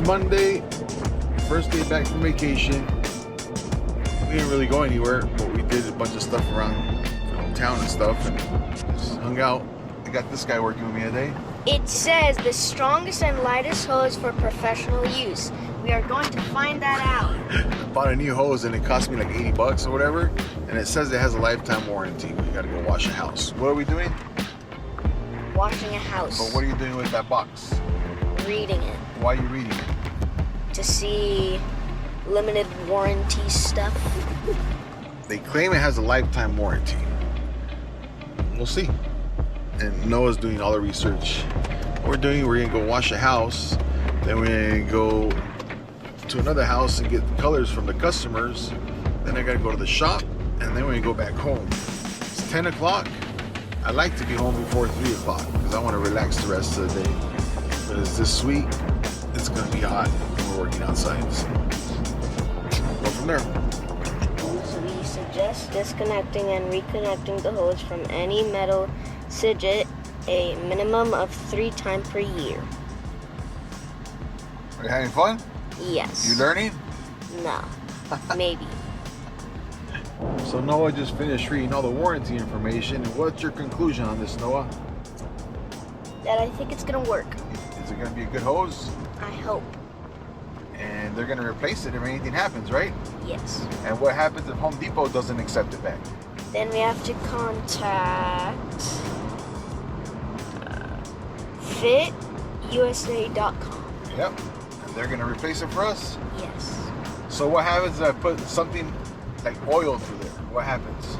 Monday, first day back from vacation. We didn't really go anywhere, but we did a bunch of stuff around town and stuff and just hung out. I got this guy working with me today. It says the strongest and lightest hose for professional use. We are going to find that out. I bought a new hose and it cost me like 80 bucks or whatever. And it says it has a lifetime warranty. We gotta go wash a house. What are we doing? Washing a house. But what are you doing with that box? Reading it. Why are you reading it? To see limited warranty stuff. They claim it has a lifetime warranty. We'll see. And Noah's doing all the research. What we're gonna go wash a house. Then we're gonna go to another house and get the colors from the customers. Then I gotta go to the shop, and then we're gonna go back home. It's 10 o'clock. I like to be home before 3 o'clock because I want to relax the rest of the day. Because this week, it's gonna be hot when we're working outside. So go from there. So we suggest disconnecting and reconnecting the hose from any metal sidget a minimum of 3 times per year. Are you having fun? Yes. You learning? No. Maybe. So Noah just finished reading all the warranty information. And what's your conclusion on this, Noah? That I think it's gonna work. Is it gonna be a good hose? I hope. And they're gonna replace it if anything happens, right? Yes. And what happens if Home Depot doesn't accept it back? Then we have to contact fitusa.com. Yep. And they're gonna replace it for us? Yes. So what happens if I put something like oil through there? What happens?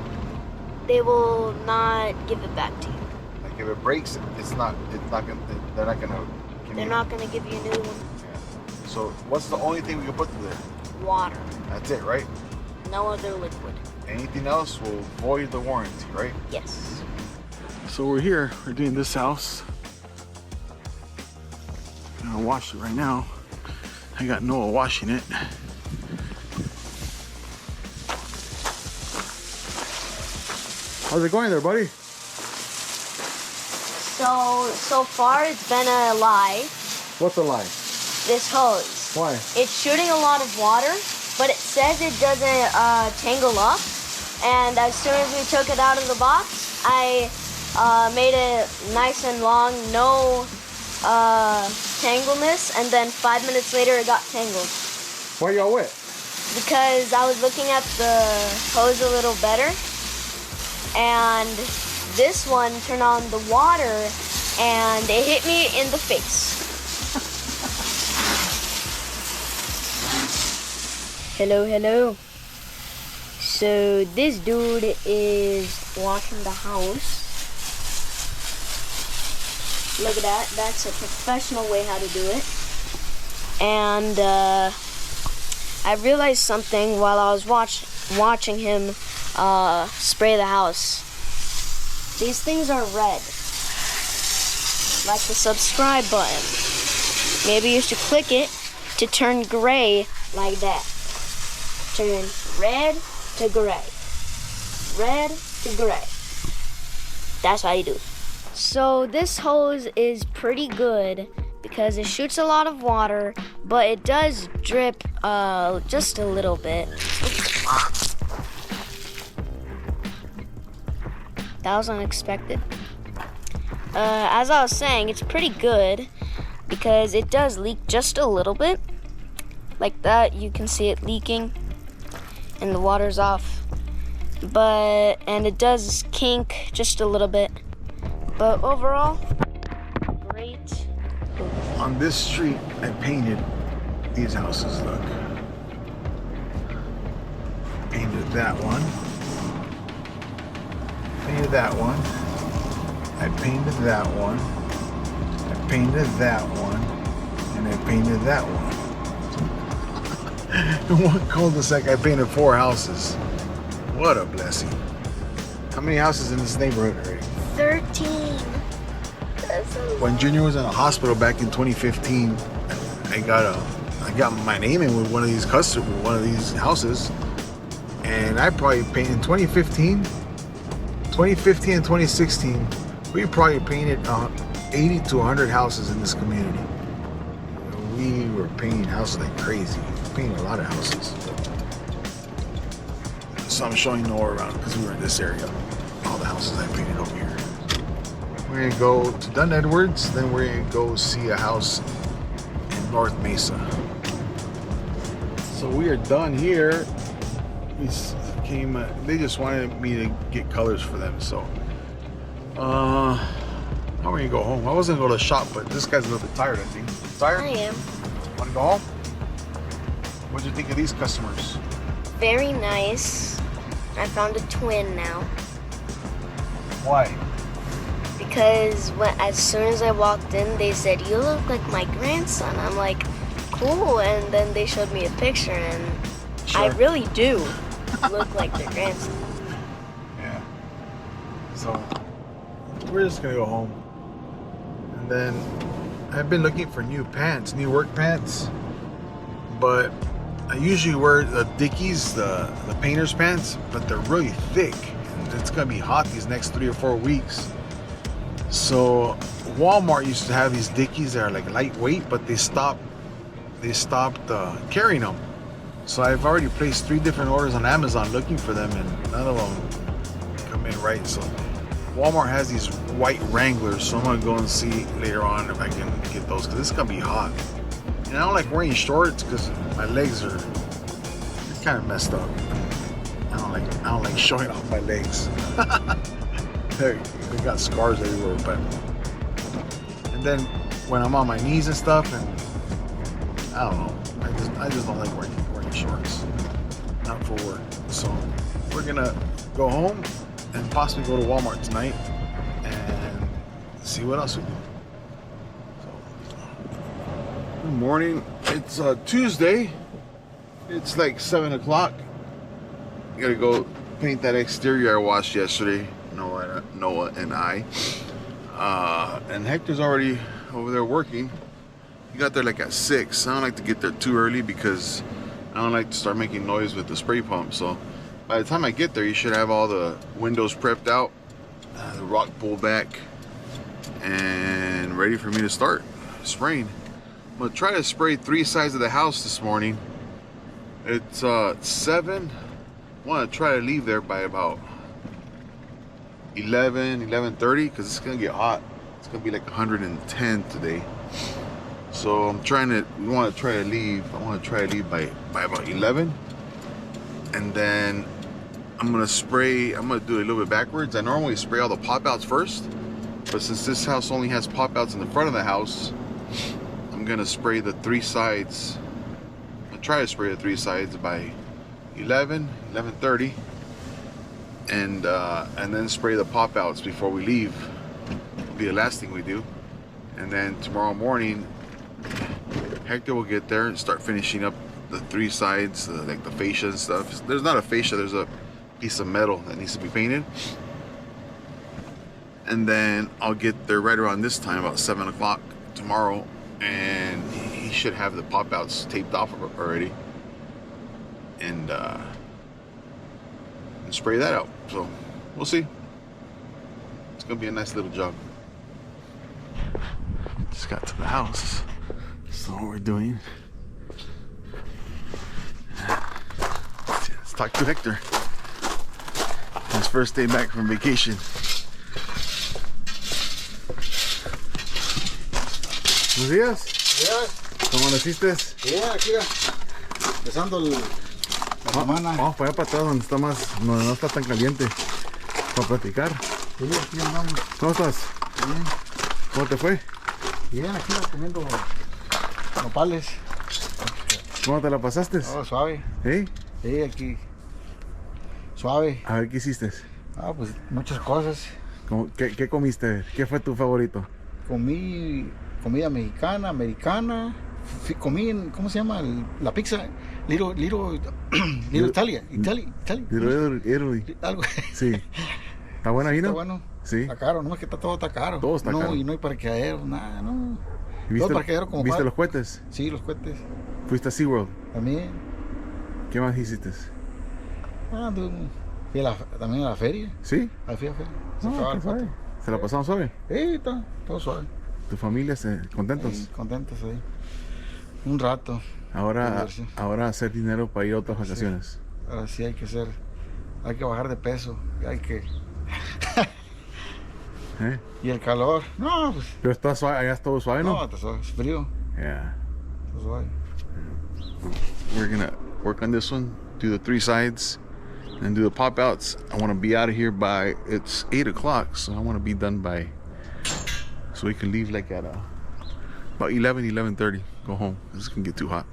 They will not give it back to you. Like if it breaks, they're not gonna They're not gonna give you a new one. Yeah. So what's the only thing we can put through there? Water. That's it, right? No other liquid. Anything else will void the warranty, right? Yes. So we're here, we're doing this house. I'm gonna wash it right now. I got Noah washing it. How's it going there, buddy? So far it's been a lie. What's a lie? This hose. Why? It's shooting a lot of water, but it says it doesn't tangle up. And as soon as we took it out of the box, I made it nice and long, no tangleness, and then 5 minutes later it got tangled. Why y'all wet? Because I was looking at the hose a little better, and this one turned on the water and it hit me in the face. Hello. So this dude is washing the house. Look at that. That's a professional way how to do it. And I realized something while I was watching him spray the house. These things are red, like the subscribe button. Maybe you should click it to turn gray like that. Turn red to gray. Red to gray. That's how you do it. So this hose is pretty good because it shoots a lot of water, but it does drip just a little bit. That was unexpected. As I was saying, it's pretty good because it does leak just a little bit. Like that, you can see it leaking and the water's off. And it does kink just a little bit. But overall, great. On this street, I painted these houses, look. Painted that one. Painted that one. I painted that one. I painted that one. And I painted that one. In one cul-de-sac, I painted 4 houses. What a blessing. How many houses in this neighborhood already? 13. That's a lot. When Junior was in the hospital back in 2015, I got my name in with one of these houses, and I probably painted in 2015 and 2016. We probably painted 80 to 100 houses in this community. We were were painting houses like crazy. Painting a lot of houses. So I'm showing Noah around because we were in this area. All the houses I painted over here. We're gonna go to Dunn Edwards, then we're gonna go see a house in North Mesa. So we are done here. They just wanted me to get colors for them, so how are we gonna go home? I was gonna go to the shop, but this guy's a little bit tired, I think. Tired? I am. Wanna go home? What do you think of these customers? Very nice. I found a twin now. Why? Because as soon as I walked in, they said, "You look like my grandson." I'm like, cool. And then they showed me a picture, and I really do look like their grandson. Yeah. So we're just gonna go home, and then I've been looking for new pants, new work pants, but I usually wear the Dickies, the painter's pants, but they're really thick, and it's gonna be hot these next 3 or 4 weeks. So Walmart used to have these Dickies that are like lightweight, but they stopped carrying them. So I've already placed 3 different orders on Amazon looking for them, and none of them come in right. So Walmart has these white Wranglers, so I'm gonna go and see later on if I can get those, because it's gonna be hot. And I don't like wearing shorts because my legs are kind of messed up. I don't like showing off my legs. They got scars everywhere, but and then when I'm on my knees and stuff, and I don't know, I just don't like wearing shorts, not for work. So we're gonna go home and possibly go to Walmart tonight and see what else we do. So, good morning. It's Tuesday. It's like 7 o'clock. I gotta go paint that exterior I washed yesterday. Noah and I. And Hector's already over there working. He got there like at 6. I don't like to get there too early because I don't like to start making noise with the spray pump. So by the time I get there, you should have all the windows prepped out, the rock pulled back, and ready for me to start spraying. I'm gonna try to spray 3 sides of the house this morning. It's 7. I want to try to leave there by about 11:30 because it's gonna get hot. It's gonna be like 110 today. So I'm trying to. I want to try to leave by about 11, and then I'm gonna spray. I'm gonna do it a little bit backwards. I normally spray all the pop outs first, but since this house only has pop outs in the front of the house, I'm gonna spray the 3 sides. I'll try to spray the 3 sides by 11:30. And then spray the pop outs before we leave. It'll be the last thing we do. And then tomorrow morning, Hector will get there and start finishing up the 3 sides, like the fascia and stuff. There's not a fascia, there's a piece of metal that needs to be painted. And then I'll get there right around this time, about 7 o'clock tomorrow, and he should have the pop outs taped off already. And spray that out. So we'll see. It's gonna be a nice little job. Just got to the house. So what we're doing, let's talk to Hector. His first day back from vacation. Buenos días. ¿Cómo naciste? Bien, aquí empezando la semana. Vamos para allá, para atrás, donde está más, no está tan caliente, para platicar. Sí, aquí andamos. ¿Cómo estás? Bien. ¿Cómo te fue? Bien, aquí comiendo nopales. ¿Cómo te la pasaste? Oh, suave. ¿Sí? Sí, aquí. Suave. A ver, ¿qué hiciste? Ah, pues muchas cosas. ¿Qué comiste? ¿Qué fue tu favorito? Comí comida mexicana, americana. Comí en, ¿cómo se llama? La pizza. Little Italia. Little Italy. Algo. Sí. ¿Está buena ahí, no? Está bueno. Sí. Está caro, no es que está todo está caro. Todo está caro. No, y no hay parqueadero, nada, no. ¿Viste, parqueadero como ¿viste par- los cohetes? Sí, los cohetes. ¿Fuiste a SeaWorld? También. ¿Qué más hiciste? Fui también a la feria. ¿Sí? Fui a la feria. Se No, acababa qué el suave. pato. ¿Se la pasaron suave? Sí, está todo suave. ¿Tu familia contentos? Sí, contentos ahí. Un rato. Ahora, Diversión. ahora hacer dinero para ir a otras vacaciones. Ahora sí hay que bajar de peso. Hay que. ¿Eh? Y el calor. No, pues. Pero está suave, allá es todo suave, ¿no? No, es frío. Yeah. Está suave. We're gonna work on this one, do the 3 sides, and do the pop outs. I want to be out of here by, it's 8 o'clock, so I want to be done by, so we can leave like at about 11:30, go home. This can get too hot.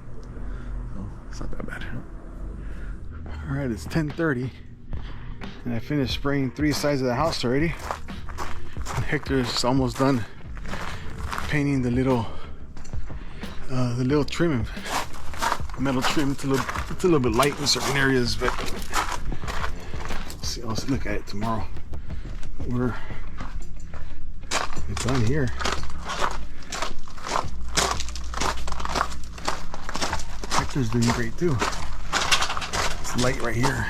So it's not that bad. All right, it's 10:30, and I finished spraying 3 sides of the house already. And Hector's almost done painting the little trim, metal trim. It's a little bit light in certain areas, but I'll look at it tomorrow. We're done here. Hector's doing great too. It's light right here.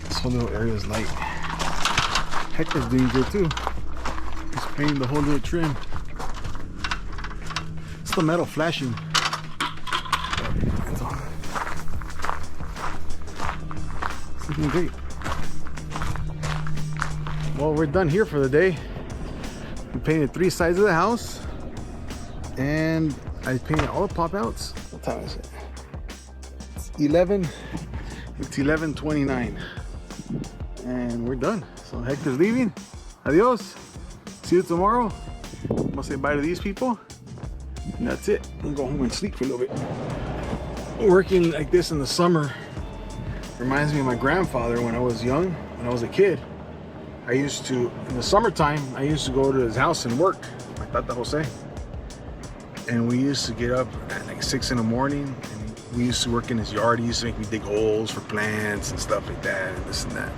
This whole little area is light. Hector's doing good too. He's painting the whole little trim. It's the metal flashing. That's all. It's looking great. Well, we're done here for the day. We painted 3 sides of the house, and I painted all the pop outs. What time is it? It's 11:29, and we're done. So Hector's leaving. Adios. See you tomorrow. I'm gonna say bye to these people, and that's it. I'm gonna go home and sleep for a little bit. Working like this in the summer reminds me of my grandfather when I was young, when I was a kid. I used to, in the summertime, I used to go to his house and work, my Tata Jose. And we used to get up at like 6 in the morning, and we used to work in his yard. He used to make me dig holes for plants and stuff like that, and this and that.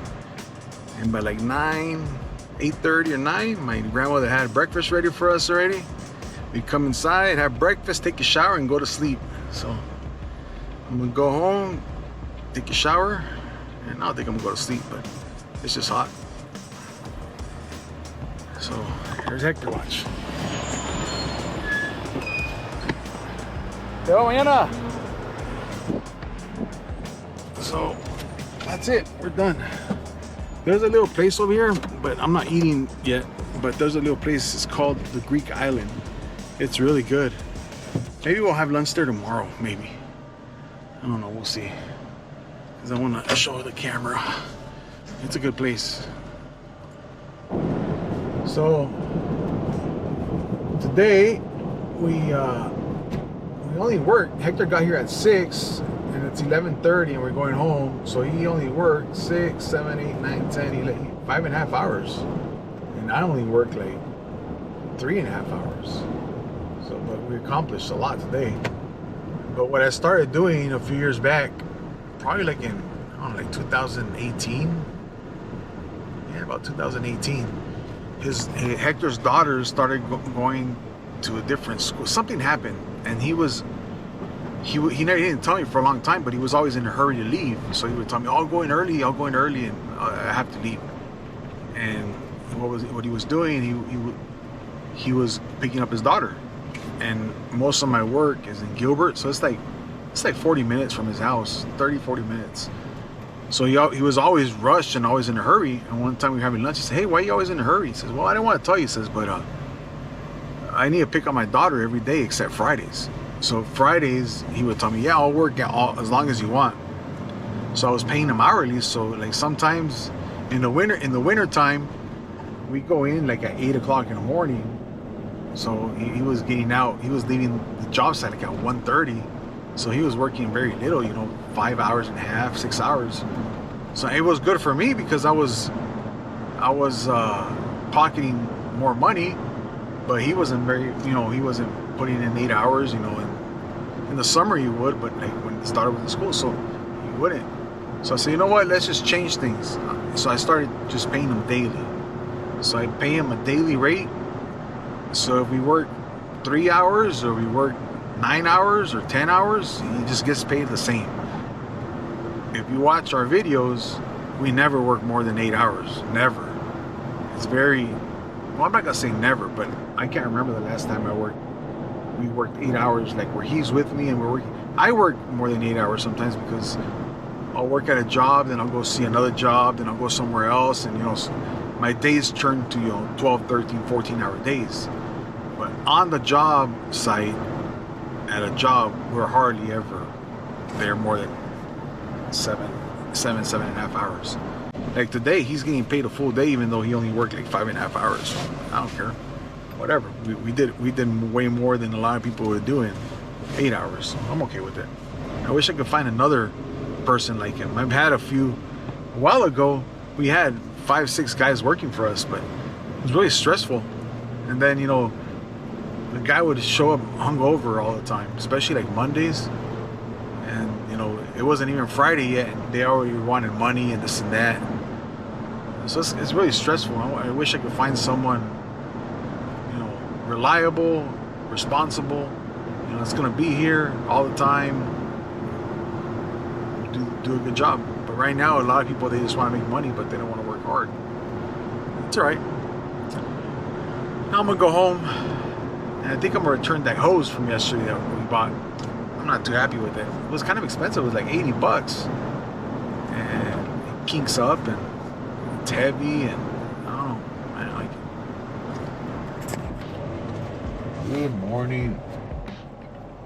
And by like 8:30 or 9, my grandmother had breakfast ready for us already. We'd come inside, have breakfast, take a shower, and go to sleep. So I'm gonna go home, take a shower, and I don't think I'm gonna go to sleep, but it's just hot. So here's Hector watch. Yo, mañana. So that's it, we're done. There's a little place over here, but I'm not eating yet. But there's a little place, it's called the Greek Island. It's really good. Maybe we'll have lunch there tomorrow, maybe. I don't know, we'll see. Because I want to show the camera. It's a good place. So today we only worked. Hector got here at 6, and it's 11:30, and we're going home. So he only worked 6, 7, 8, 9, 10, 11, 5.5 hours, and I only worked like 3.5 hours. So, but we accomplished a lot today. But what I started doing a few years back, probably like in, I don't know, like 2018. Yeah, about 2018. Hector's daughter started going to a different school. Something happened, and he didn't tell me for a long time, but he was always in a hurry to leave. So he would tell me, "Oh, I'll go in early," and I have to leave. And what he was doing? He was picking up his daughter, and most of my work is in Gilbert, so it's like 40 minutes from his house, 30-40 minutes. So he was always rushed and always in a hurry. And one time we were having lunch, he said, "Hey, why are you always in a hurry?" He says, "Well, I didn't want to tell you," he says, "but I need to pick up my daughter every day except Fridays." So Fridays, he would tell me, "Yeah, I'll work as long as you want." So I was paying him hourly. So like sometimes in the winter time, we go in like at 8 o'clock in the morning. So he was getting out. He was leaving the job site like at 1:30. So he was working very little, 5 hours and a half, 6 hours. So it was good for me because I was pocketing more money, but he wasn't he wasn't putting in 8 hours, and in the summer he would, but like when it started with the school, so he wouldn't. So I said, you know what, let's just change things. So I started just paying him daily. So I pay him a daily rate. So if we work 3 hours or we work 9 hours or 10 hours, he just gets paid the same. If you watch our videos, we never work more than 8 hours. Never. It's very, well, I'm not gonna say never, but I can't remember the last time I worked we worked 8 hours, like where he's with me and we're working. I work more than 8 hours sometimes because I'll work at a job, then I'll go see another job, then I'll go somewhere else, and my days turn to 12, 13, 14-hour days. But on the job site, at a job, we're hardly ever there more than 7.5 hours. Like today, he's getting paid a full day even though he only worked like 5.5 hours. So I don't care. Whatever. We did way more than a lot of people would do in 8 hours. So I'm okay with it. I wish I could find another person like him. I've had a while ago, we had 5-6 guys working for us, but it was really stressful. And then, the guy would show up hungover all the time, especially like Mondays. And, it wasn't even Friday yet, and they already wanted money and this and that. So it's really stressful. I wish I could find someone, reliable, responsible, that's going to be here all the time, do a good job. But right now, a lot of people, they just want to make money, but they don't want to work hard. It's all right. Now I'm going to go home, and I think I'm going to return that hose from yesterday that we bought. I'm not too happy with it. It was kind of expensive. It was like $80. And it kinks up, and it's heavy, and I don't know. I don't like it. Good morning.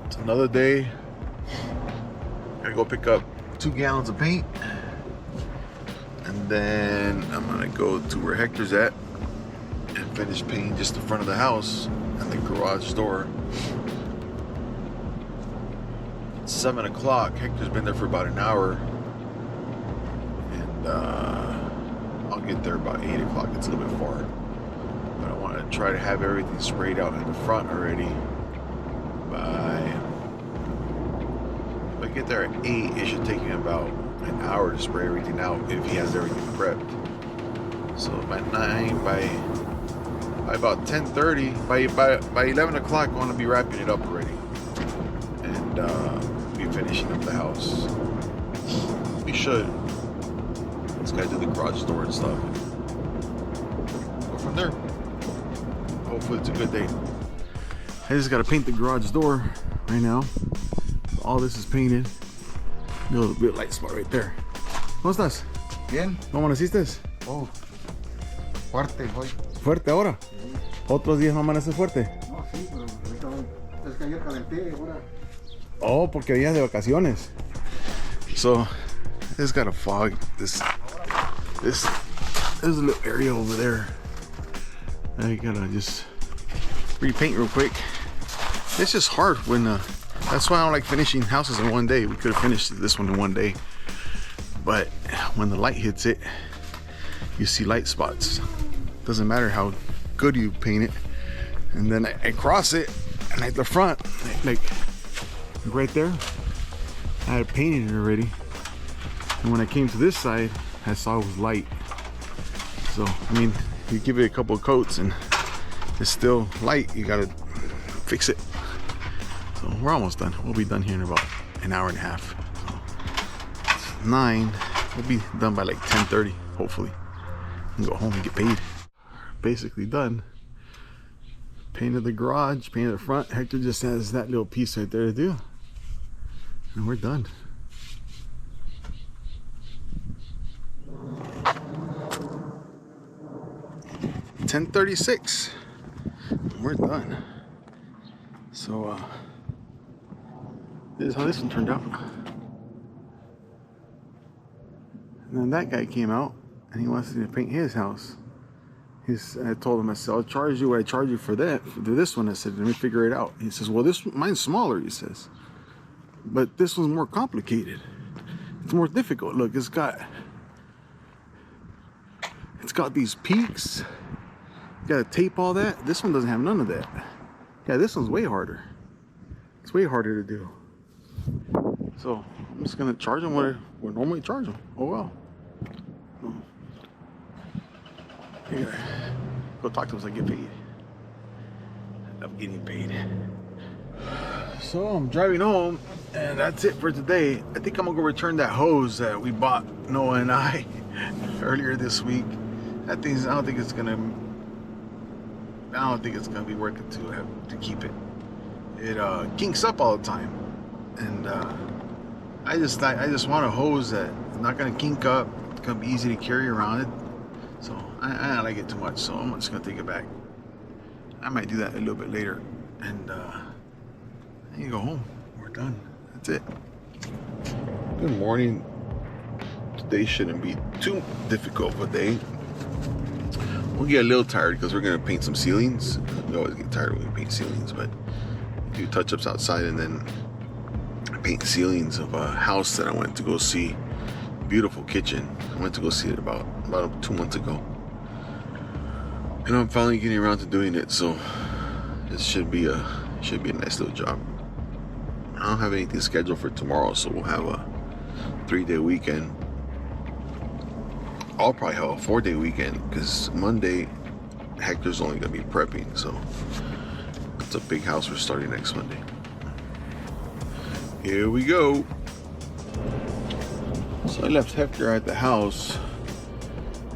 It's another day. Gotta go pick up 2 gallons of paint, and then I'm gonna go to where Hector's at and finish painting just the front of the house and the garage door. It's 7 o'clock. Hector's been there for about an hour, and I'll get there about 8 o'clock. It's a little bit far, but I want to try to have everything sprayed out in the front already if I get there at 8, it should take me about an hour to spray everything out if he has everything prepped. So by 9, by about 10:30, by 11 o'clock, I want to be wrapping it up already and be finishing up the house. We should. Let's gotta do the garage door and stuff. Go from there. Hopefully it's a good day. I just gotta paint the garage door right now. All this is painted. A little bit light spot right there. ¿Cómo estás? Bien. ¿Cómo amaneciste? Oh, fuerte hoy. ¿Fuerte ahora? ¿Otros días no amaneces fuerte? No, sí, pero ahorita hoy. Es que ayer calenté, ahora. Oh, porque días de vacaciones. So, I just gotta fog this there's a little area over there. I gotta just repaint real quick. It's just hard when that's why I don't like finishing houses in one day. We could have finished this one in one day, but when the light hits it, you see light spots. Doesn't matter how good you paint it. And then I cross it, and at the front, like right there, I had painted it already. And when I came to this side, I saw it was light. So I mean, you give it a couple of coats and it's still light. You gotta fix it. So we're almost done. We'll be done here in about an hour and a half. So it's 9. We'll be done by like 10:30, hopefully, and go home and get paid. Basically done. Painted the garage, painted the front. Hector just has that little piece right there to do, and we're done. $10:36. We're done. So this is how this one turned out. And then that guy came out and he wants to paint his house. I told him, I said, I'll charge you what I charge you for that. For this one, I said, let me figure it out. He says, well, mine's smaller, he says. But this one's more complicated. It's more difficult. Look, it's got these peaks. You gotta tape all that. This one doesn't have none of that. Yeah, this one's way harder. It's way harder to do. So I'm just gonna charge them what we normally charge them. Oh well. Here, go talk to them so I get paid. I'm getting paid. So I'm driving home, and that's it for today. I think I'm gonna go return that hose that we bought, Noah and I, earlier this week. I don't think it's gonna be worth it to keep it. kinks up all the time, and I just want a hose that is not gonna kink up. It's gonna be easy to carry around it. So I don't like it too much. So I'm just gonna take it back. I might do that a little bit later, and then you go home. We're done. That's it. Good morning. Today shouldn't be too difficult of a day. We'll get a little tired because we're gonna paint some ceilings. We always get tired when we paint ceilings, but do touch-ups outside and then paint ceilings of a house that I went to go see. Beautiful kitchen. I went to go see it about 2 months ago, and I'm finally getting around to doing it. So this should be a nice little job. I don't have anything scheduled for tomorrow, so we'll have a 3-day weekend. I'll probably have a 4-day weekend because Monday Hector's only gonna be prepping, so it's a big house we're starting next Monday. Here we go. So I left Hector at the house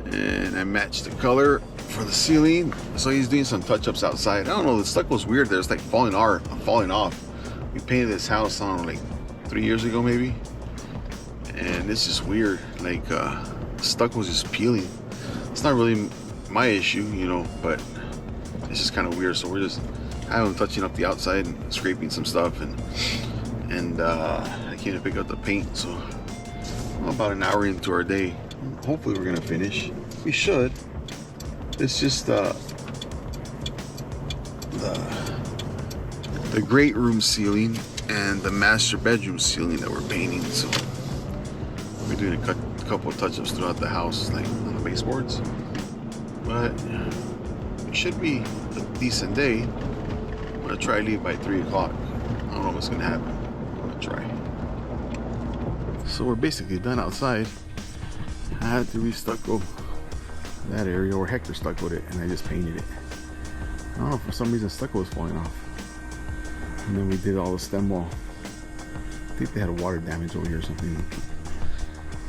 and I matched the color for the ceiling. So he's doing some touch-ups outside. I don't know, the stucco's weird there. It's like falling off. We painted this house, I don't know, like 3 years ago maybe. And it's just weird. Like stucco's just peeling. It's not really my issue, you know, but it's just kind of weird. So I'm touching up the outside and scraping some stuff, and I came to pick up the paint. So about an hour into our day. Hopefully we're gonna finish. We should. It's just the great room ceiling and the master bedroom ceiling that we're painting. So we're doing a couple of touch-ups throughout the house, like on the baseboards. But it should be a decent day. I'm gonna try to leave by 3 o'clock. I don't know what's gonna happen. I'm gonna try. So we're basically done outside. I had to re-stucco that area where Hector stuccoed it, and I just painted it. I don't know, for some reason stucco was falling off. And then we did all the stem wall. I think they had a water damage over here or something.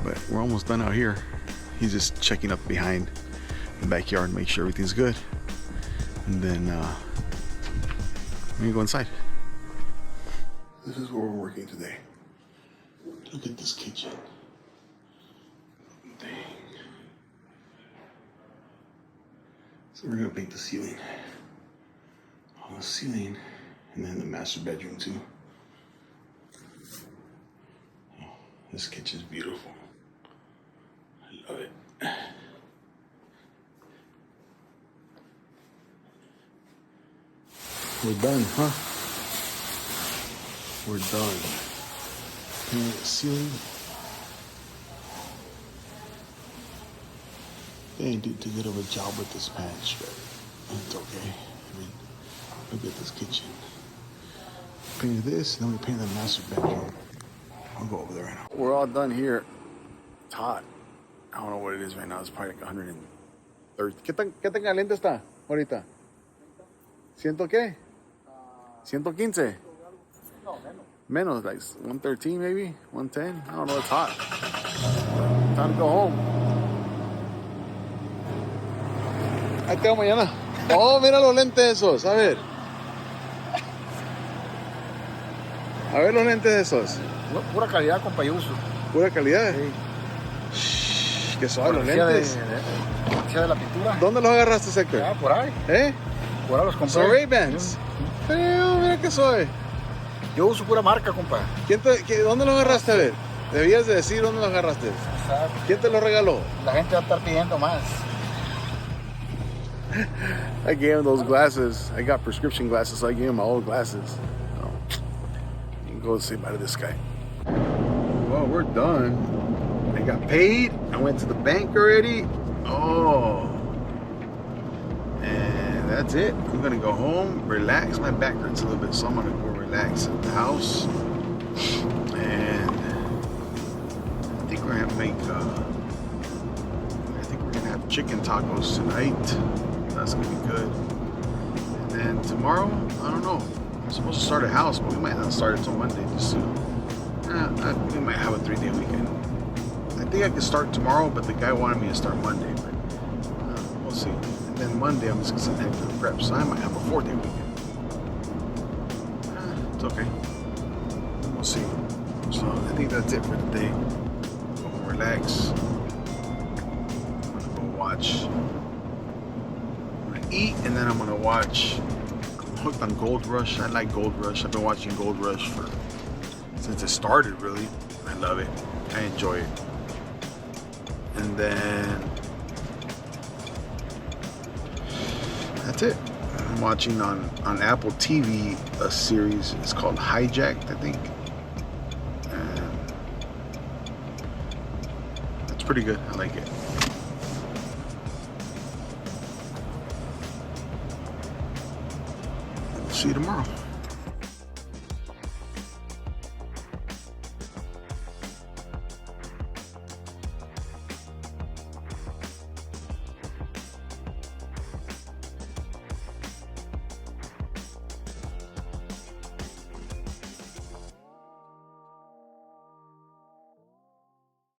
But we're almost done out here. He's just checking up behind the backyard, make sure everything's good. And then we're gonna go inside. This is where we're working today. Look at this kitchen. Dang. So we're gonna paint the ceiling. On the ceiling, and then the master bedroom too. Oh, this kitchen's beautiful. I love it. We're done, huh? We're done. Painting the ceiling. They didn't do too good of a job with this patch, but it's okay. I mean, look at this kitchen. Painted this, and then we painted the master bedroom. I'll go over there right now. We're all done here. It's hot. I don't know what it is right now. It's probably like 130. ¿Qué tan caliente está ahorita? ¿Ciento qué? 115? No, Menos, like 113 maybe? 110? I don't know, it's hot. Time to go home. Ahí te veo mañana. Oh, mira los lentes esos, a ver. A ver los lentes esos. Pura calidad, compa, yo uso. Pura calidad. Sí. Shh, que suave los lentes. De la pintura. ¿Dónde los agarraste, Hector? Ya, por ahí. ¿Eh? Por ahí los compré. Son Ray-Bans. Mira que suave. Yo uso pura marca, compa. ¿Dónde los agarraste? A ver, debías de decir dónde los agarraste. Exacto. ¿Quién te los regaló? La gente va a estar pidiendo más. I gave him those glasses. I got prescription glasses, so I gave him my old glasses. So, you can go say bye to this guy. Well, we're done. I got paid. I went to the bank already. Oh. And that's it. I'm gonna go home, relax. My back hurts a little bit, so I'm gonna go relax at the house. And I think we're gonna make have chicken tacos tonight. That's gonna be good. And then tomorrow, I don't know. I'm supposed to start a house, but we might not start until Monday just soon. We might have a 3-day weekend. I think I could start tomorrow, but the guy wanted me to start Monday, but we'll see. And then Monday, I'm just gonna send him to the prep, so I might have a 4-day weekend. okay. We'll see. So I think that's it for today. I'm gonna relax. I'm gonna go watch. I'm gonna eat, and then I'm gonna watch. I'm hooked on Gold Rush. I like Gold Rush. I've been watching Gold Rush since it started. Really, I love it. I enjoy it. And then that's it. I'm watching on Apple TV a series. It's called Hijacked, I think. And it's pretty good. I like it. See you tomorrow.